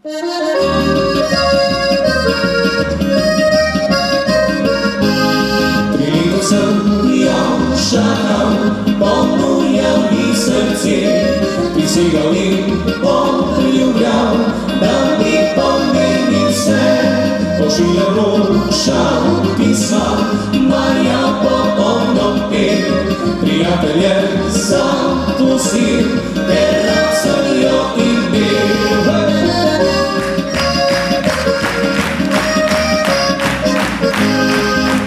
Prilikom sem jo čakal, ponujal mi srce, prisegal in obljubljal, da mi pomeni vse. Pošiljam rožav pisma, maja pod oknom pel, prijatelje sam pustil, ker rad sem jo imel.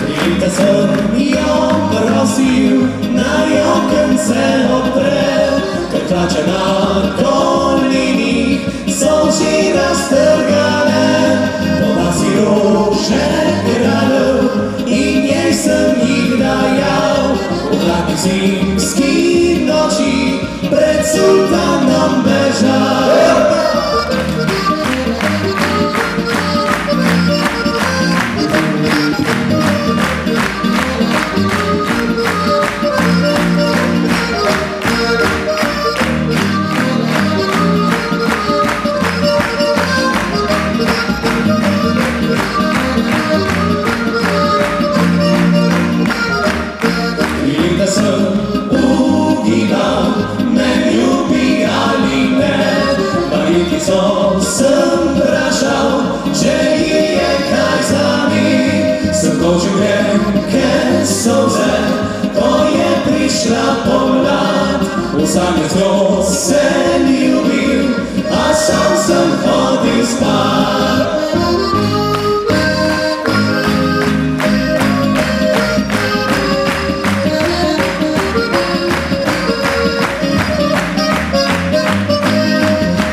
Trilika sem jo prosil, naj okence odpre, ker klače na kolinih so že raztrgane. Doma si rože kraljev in njej sem jih dajal, v hladnih zimskih noči pred sultanom bežal. Sem vprašal, če ji je kaj za mi, sem točil grenke solze, ko je prišla pomlad. Vsake z njo sem ljubil, a sam sem hodil spat.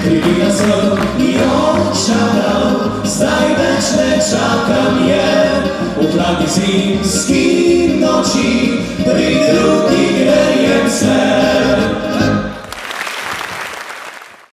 Prilika sem jo čakal, zdaj več ne čakam je, v hladnih zimskih noči pri drugih.